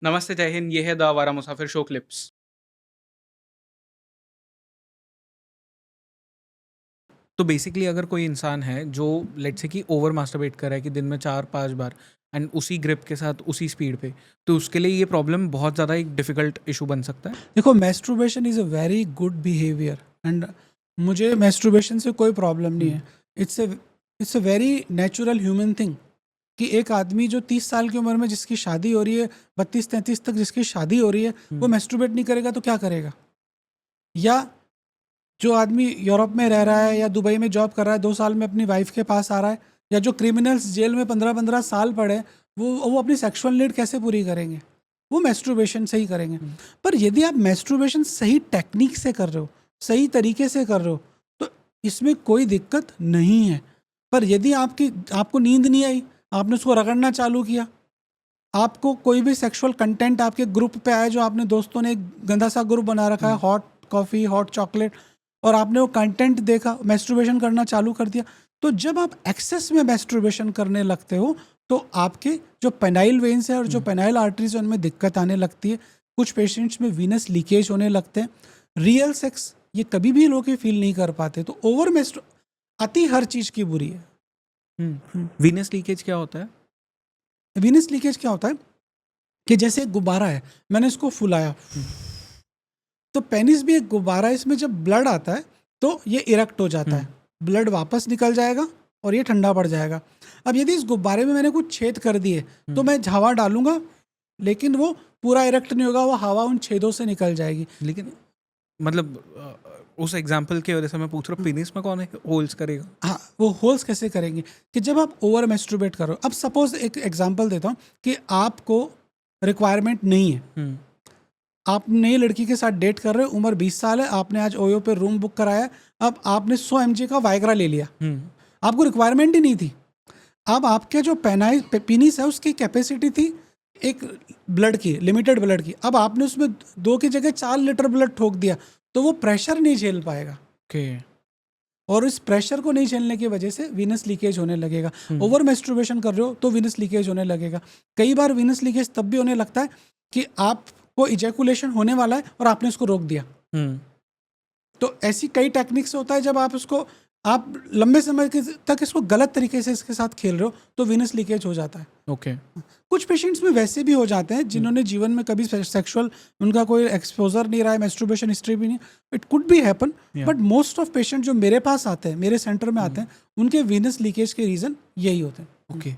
नमस्ते, जय हिंद, ये है द आवारा मुसाफिर शो क्लिप्स। तो बेसिकली अगर कोई इंसान है जो लेट्स से कि ओवर मास्टरबेट कर रहा है कि दिन में 4-5 बार एंड उसी ग्रिप के साथ उसी स्पीड पे, तो उसके लिए ये प्रॉब्लम बहुत ज़्यादा एक डिफ़िकल्ट इशू बन सकता है? देखो, masturbation is a very good behaviour and मुझे मैस्टरबेशन से कोई प्रॉब्लम नहीं हुँ, है। It's a very natural human thing कि एक आदमी जो 30 साल की उम्र में जिसकी शादी हो रही है, 32-33 तक जिसकी शादी हो रही है, वो हुँ, मैस्टरबेट नहीं करेगा तो क्या करेगा? या जो आदमी यूरोप में रह रहा है या दुबई में जॉब कर रहा है, 2 साल में अपनी वाइफ़ के पास आ रहा है, या जो क्रिमिनल्स जेल में 15-15 साल पड़े हैं, वो अपनी सेक्सुअल नीड कैसे पूरी करेंगे? वो मैस्टरबेशन से ही करेंगे। हुँ, पर यदि आप मैस्टरबेशन सही टेक्नीक से कर रहे हो, सही तरीके से कर रहे हो, तो इसमें कोई दिक्कत नहीं है। पर यदि आपको नींद नहीं आई, आपने उसको रगड़ना चालू किया, आपको कोई भी सेक्सुअल कंटेंट आपके ग्रुप पे आया, जो आपने दोस्तों ने एक गंदा सा ग्रुप बना रखा है, हुँ, हॉट कॉफ़ी, हॉट चॉकलेट, और आपने वो कंटेंट देखा, मैस्टरबेशन करना चालू कर दिया। तो जब आप एक्सेस में मैस्टरबेशन करने लगते हो, तो आपके जो पेनाइल वेन्स है और जो हुँ, पेनाइल आर्टरीज है, उनमें दिक्कत आने लगती है। कुछ पेशेंट्स में वीनस लीकेज होने लगते हैं। रियल सेक्स ये कभी भी लोग फील नहीं कर पाते। तो ओवर मैस्टर अति हर चीज़ की बुरी है। हुँ। वीनस लीकेज क्या होता है? वीनस लीकेज क्या होता है कि जैसे एक गुब्बारा है, मैंने इसको फुलाया, हुँ, तो पेनिस भी एक गुब्बारा है। इसमें जब ब्लड आता है तो ये इरेक्ट हो जाता हुँ, है, ब्लड वापस निकल जाएगा और ये ठंडा पड़ जाएगा। अब यदि इस गुब्बारे में मैंने कुछ छेद कर दिए, तो हुँ। मैं हवा डालूंगा, लेकिन वो पूरा इरेक्ट नहीं होगा, वो हवा उन छेदों से निकल जाएगी। लेकिन मतलब उस एग्ज़ाम्पल की वजह से मैं पूछ रहा हूँ, पेनिस में कौन है होल्स करेगा? हाँ, वो होल्स कैसे करेंगे कि जब आप ओवर मैस्टरबेट करो। अब सपोज एक एग्जांपल देता हूँ कि आपको रिक्वायरमेंट नहीं है, हुँ, आप नई लड़की के साथ डेट कर रहे हो, उम्र 20 साल है, आपने आज ओयो पे रूम बुक कराया, अब आपने 100 mg का वाइग्रा ले लिया, हुँ, आपको रिक्वायरमेंट ही नहीं थी। अब आपके जो पेनिस है उसकी कैपेसिटी थी एक ब्लड की, लिमिटेड ब्लड की। अब आपने उसमें 2 की जगह 4 लीटर ब्लड ठोक दिया, तो वो प्रेशर नहीं झेल पाएगा, ओके। और इस प्रेशर को नहीं झेलने की वजह से वीनस लीकेज होने लगेगा। हुँ, ओवर मैस्टरबेशन कर रहे हो तो वीनस लीकेज होने लगेगा। कई बार वीनस लीकेज तब भी होने लगता है कि आपको इजैकुलेशन होने वाला है और आपने उसको रोक दिया। हुँ, तो ऐसी कई टेक्निक से होता है, जब आप लंबे समय तक इसको गलत तरीके से इसके साथ खेल रहे हो, तो वीनस लीकेज हो जाता है। ओके। कुछ पेशेंट्स में वैसे भी हो जाते हैं हुँ, जिन्होंने जीवन में कभी सेक्सुअल, उनका कोई एक्सपोजर नहीं रहा है, मैस्टरबेशन हिस्ट्री भी नहीं, इट कुड बी हैपन। या बट मोस्ट ऑफ पेशेंट जो मेरे पास आते हैं, मेरे सेंटर में हुँ, आते हैं, उनके वीनस लीकेज के रीज़न यही होते हैं। ओके।